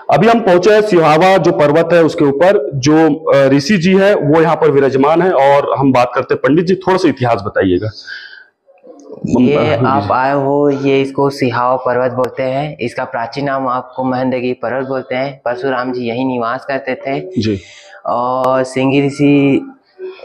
अभी हम पहुंचे हैं सिहावा जो पर्वत है उसके ऊपर, जो ऋषि जी है वो यहाँ पर विराजमान है। और हम बात करते हैं, पंडित जी थोड़ा सा इतिहास बताइएगा। ये आप आए हो, ये इसको सिहावा पर्वत बोलते हैं। इसका प्राचीन नाम आपको महेंद्रगिरी पर्वत बोलते हैं। परशुराम जी यही निवास करते थे जी। और सिंगी ऋषि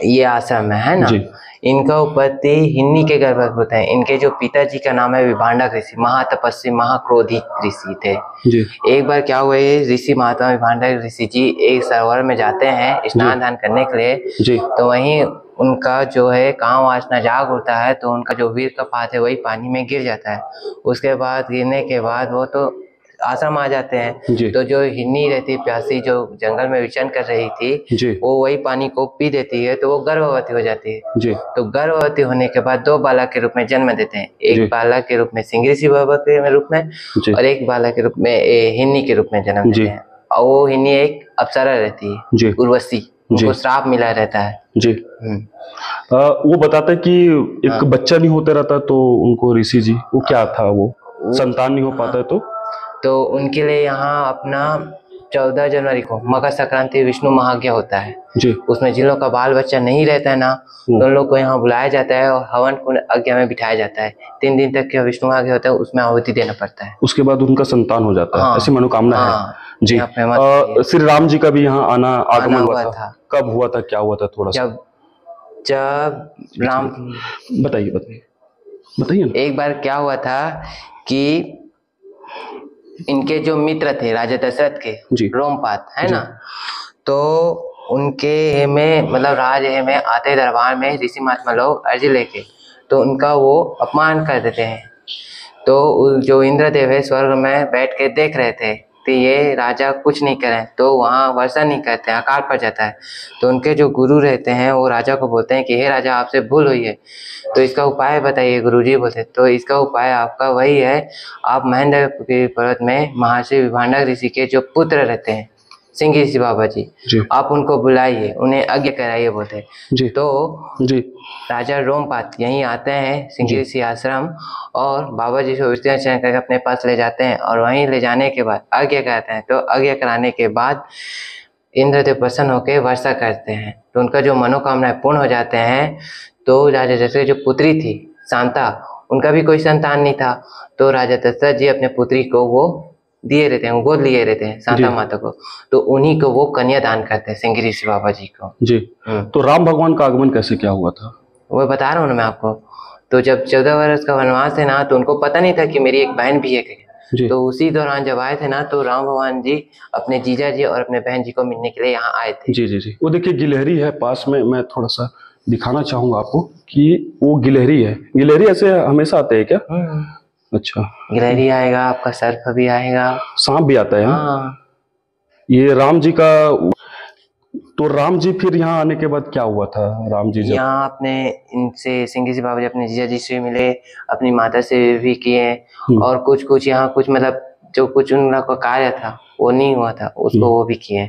ये आश्रम है ना जी। इनका उत्पत्ति हिन्नी के गर्भवत होते हैं। इनके जो पिताजी का नाम है विभांडक ऋषि, महातपस्वी महाक्रोधित ऋषि थे जी। एक बार क्या हुआ, ऋषि महात्मा विभांडक ऋषि जी एक सरोवर में जाते हैं स्नान दान करने के लिए जी। तो वहीं उनका जो है काम वासना जाग उठता है तो उनका जो वीर कपात है वही पानी में गिर जाता है। उसके बाद गिरने के बाद वो तो आश्रम आ जाते हैं। तो जो हिन्नी रहती प्यासी जो जंगल में विचरण कर रही थी वो वही पानी को पी देती है तो वो गर्भवती हो जाती है। तो गर्भवती होने के बाद दो बालक के रूप में जन्म देते हैं, एक बालक के रूप में सिंह ऋषि बाबा के रूप में और एक बालक के रूप में हिन्नी के रूप में जन्म देते हैं। और वो हिन्नी एक अप्सरा रहती है, उर्वशी, उनको श्राप मिला रहता है। जी। वो बताते हैं कि एक बच्चा नहीं होता रहता तो उनको ऋषि जी वो क्या था, वो संतान नहीं हो पाता है तो उनके लिए यहाँ अपना 14 जनवरी को मकर संक्रांति विष्णु महायज्ञ होता है जी। उसमें जिन लोग का बाल बच्चा नहीं रहता है ना तो उन लोग को यहाँ बुलाया जाता है और हवन कुंड यज्ञ में बिठाया जाता है। 3 दिन तक का विष्णु महायज्ञ होता है, उसमें आहुति देना पड़ता है। उसके बाद उनका संतान हो जाता है, ऐसी मनोकामना है जी। श्री राम जी का भी यहाँ आगमन हुआ था। कब हुआ था, क्या हुआ था, थोड़ा सा जब राम बताइए। एक बार क्या हुआ था कि इनके जो मित्र थे राजा दशरथ के रोमपाद है ना, तो उनके में मतलब राज में आते दरबार में ऋषि महात्मा लोग अर्जी लेके तो उनका वो अपमान कर देते हैं। तो जो इंद्रदेव है स्वर्ग में बैठ के देख रहे थे तो ये राजा कुछ नहीं करें तो वहाँ वर्षा नहीं करते, अकाल पड़ जाता है। तो उनके जो गुरु रहते हैं वो राजा को बोलते हैं कि हे राजा आपसे भूल हुई है तो इसका उपाय बताइए। गुरुजी बोलते तो इसका उपाय आपका वही है, आप महेंद्रगिरी पर्वत में महर्षि विभांडक ऋषि के जो पुत्र रहते हैं सिंह ऋषि बाबा जी, आप उनको बुलाइए, उन्हें यज्ञ कराइए बोलते जी। तो जी राजा रोमपाद यहीं आते हैं सिंह ऋषि आश्रम और बाबा जी को विचरण करके अपने पास ले जाते हैं और वहीं ले जाने के बाद यज्ञ कराते हैं। तो यज्ञ कराने के बाद इंद्रदेव प्रसन्न होकर वर्षा करते हैं तो उनका जो मनोकामनाएं पूर्ण हो जाते हैं। तो राजा दशरथ जो पुत्री थी शांता, उनका भी कोई संतान नहीं था तो राजा दशरथ जी अपने पुत्री को वो दिए रहते हैं, गोद लिए रहते हैं शांता माता को, तो उन्हीं को वो कन्या दान करते हैं सिंह ऋषि बाबा जी को जी। तो राम भगवान का आगमन कैसे क्या हुआ था वो बता रहा हूँ ना मैं आपको। तो जब 14 वर्ष का वनवास है ना तो उनको पता नहीं था कि मेरी एक बहन भी है। तो उसी दौरान जब आए थे ना तो राम भगवान जी अपने जीजा जी और अपने बहन जी को मिलने के लिए यहाँ आए थे। जी जी जी। वो देखिए गिलहरी है पास में, मैं थोड़ा सा दिखाना चाहूंगा आपको कि वो गिलहरी है। गिलहरी ऐसे हमेशा आते हैं क्या? अच्छा, गिलहरी आएगा, आपका सर्प भी आएगा, सांप भी आता है। ये राम जी का। तो राम जी फिर यहाँ आने के बाद क्या हुआ था? राम जी यहाँ अपने इनसे सिंह ऋषि बाबा जी अपने जीजा जी से मिले, अपनी माता से भी किए और कुछ यहाँ कुछ मतलब जो कुछ उनका कार्य था वो नहीं हुआ था उसको वो भी किए।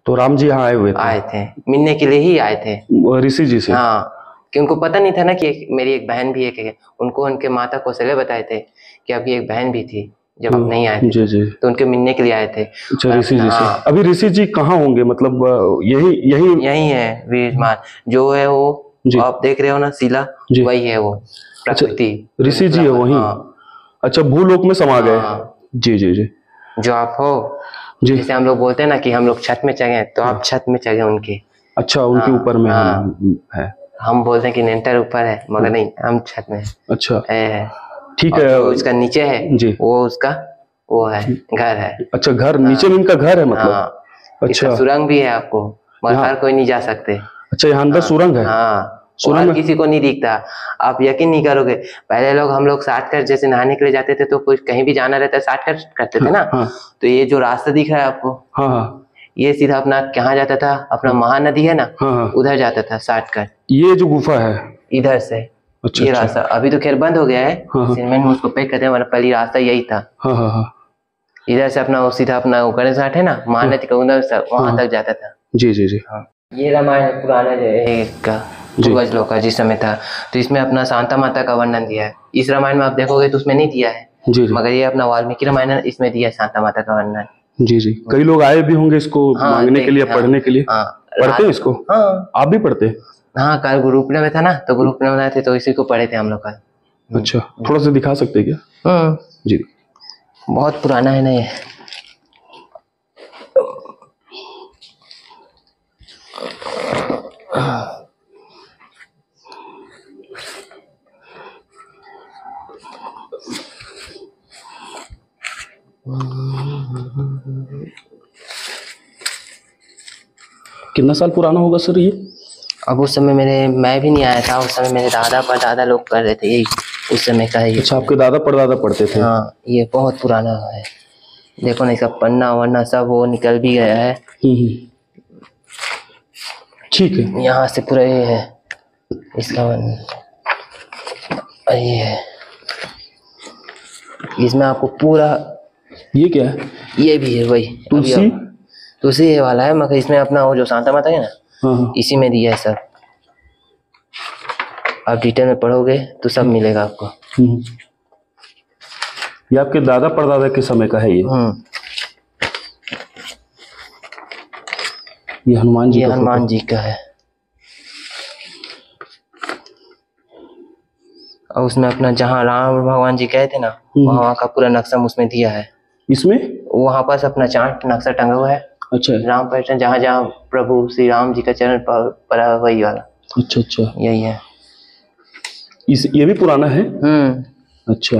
तो राम जी यहाँ आए थे मिलने के लिए ही आए थे ऋषि जी से। हाँ, कि उनको पता नहीं था ना कि मेरी एक बहन भी है। उनको उनके माता कौशल्या बताए थे कि आपकी एक बहन भी थी जब आप नहीं आए थे। जी जी। तो उनके मिलने के लिए आए थे। अच्छा, ऋषि जी से। अभी ऋषि जी कहाँ होंगे? मतलब यही है वीरमान जो है वो आप देख रहे हो ना शिला, वही है वो प्रकृति। ऋषि जी है वही। अच्छा, भूलोक में समा गए। जी जी जी। जो आप हो जैसे हम लोग बोलते हैं ना कि हम लोग छत में चढ़े तो आप छत में चढ़े उनके। अच्छा, उनके ऊपर में है। हम बोलते हैं कि नेंटर ऊपर है मगर नहीं, हम छत में। अच्छा है ठीक है। जो उसका नीचे है जी वो उसका वो है घर है। अच्छा, घर नीचे में इनका घर है मतलब। अच्छा, सुरंग भी है आपको मगर हर कोई नहीं जा सकते। अच्छा, यहाँ अंदर सुरंग है। सुरंग किसी को नहीं दिखता। आप यकीन नहीं करोगे, पहले हम लोग शॉर्टकट जैसे नहाने के लिए जाते थे तो कुछ कहीं भी जाना रहता है शॉर्टकट करते थे ना। तो ये जो रास्ता दिख रहा है आपको, ये सीधा अपना कहाँ जाता था, अपना महानदी है ना उधर जाता था शॉर्टकट। ये जो गुफा है इधर से। अच्छा, ये रास्ता अभी तो खैर बंद हो गया है, सीमेंट में उसको पैक करते हैं, वरना पहले रास्ता यही था। इधर से अपना सीधा अपना गणेश घाट है ना महानदी का उधर से वहां तक जाता था। जी जी जी। ये रामायण पुराना का पूर्वज लोग का जिस समय था तो इसमें अपना शांता माता का वर्णन दिया है। इस रामायण में आप देखोगे तो उसमें नहीं दिया है, मगर ये अपना वाल्मीकि रामायण इसमें दिया है शांता माता का वर्णन। जी जी, कई लोग आए भी होंगे इसको मांगने के लिए, पढ़ने के लिए। पढ़ते हैं इसको? हाँ, आप भी पढ़ते हैं? हाँ, कल ग्रुप में था ना, तो ग्रुप में बनाए थे, तो इसी को पढ़े थे हम लोग कल। अच्छा, थोड़ा सा दिखा सकते हैं क्या? जी, बहुत पुराना है ना ये। कितना साल पुराना होगा सर ये? अब उस समय मैं भी नहीं आया था, उस समय मेरे दादा परदादा लोग कर रहे थे यही, उस समय का ही। अच्छा, आपके दादा परदादा पढ़ते थे? हाँ, ये बहुत पुराना है। देखो ना, इसका पन्ना वन्ना सब वो निकल भी गया है। ठीक है। यहाँ से पूरा ये है इसका ये है, इसमें आपको पूरा। ये क्या है? ये भी है वही तुलसी। तुलसी ये वाला है, मगर इसमें अपना वो जो शांता माता है ना, इसी में दिया है सब। आप डिटेल में पढ़ोगे तो सब मिलेगा आपको। ये आपके दादा परदादा के समय का है ये? ये हनुमान जी, हनुमान जी का है। और उसमें अपना जहाँ राम भगवान जी गए थे ना, वहाँ का पूरा नक्शा उसमें दिया है। इसमें वहाँ पास अपना चार्ट नक्शा टंगा हुआ है। अच्छा, राम पैटर्न, जहाँ जहाँ प्रभु श्री राम जी का चरण पड़ा वही वाला। अच्छा अच्छा, यही है। ये भी पुराना है? अच्छा,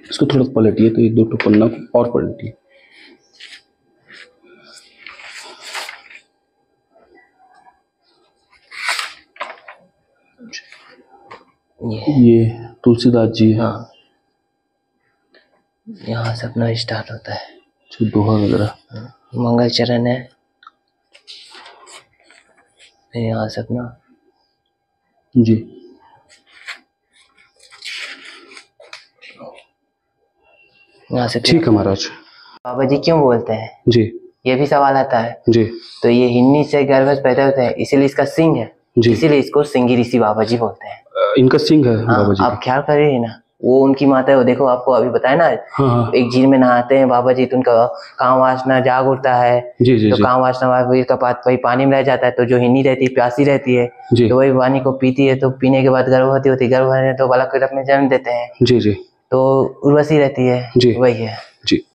इसको थोड़ा पलटिए तो एक दो पन्ना और पलटिए। ये तुलसीदास जी है। हाँ, यहाँ से अपना स्टार्ट होता है। दोहा वगैरह। मंगल चरण है, यहाँ से अपना। जी, यहाँ से। ठीक है महाराज। बाबा जी क्यों बोलते हैं जी, ये भी सवाल आता है जी। तो ये हिन्नी से गर्भज पैदा होते हैं, इसीलिए इसका सिंह है जी, इसीलिए इसको सिंगी ऋषि बाबा जी बोलते हैं। इनका सिंह है बाबा जी। आप ख्याल करिए ना, वो उनकी माता है, वो देखो आपको अभी बताया ना। एक झील में नहाते हैं बाबा जी, तो उनका काम वासना जाग उठता है। जी, तो काम वासना का वही पानी में रह जाता है, तो जो हिन्नी रहती है प्यासी रहती है, तो वही पानी को पीती है, तो पीने के बाद गर्भवती होती है, गर्भ तो बालक के रूप में जन्म देते हैं। जी जी, तो उर्वशी रहती है। जी, वही है। जी।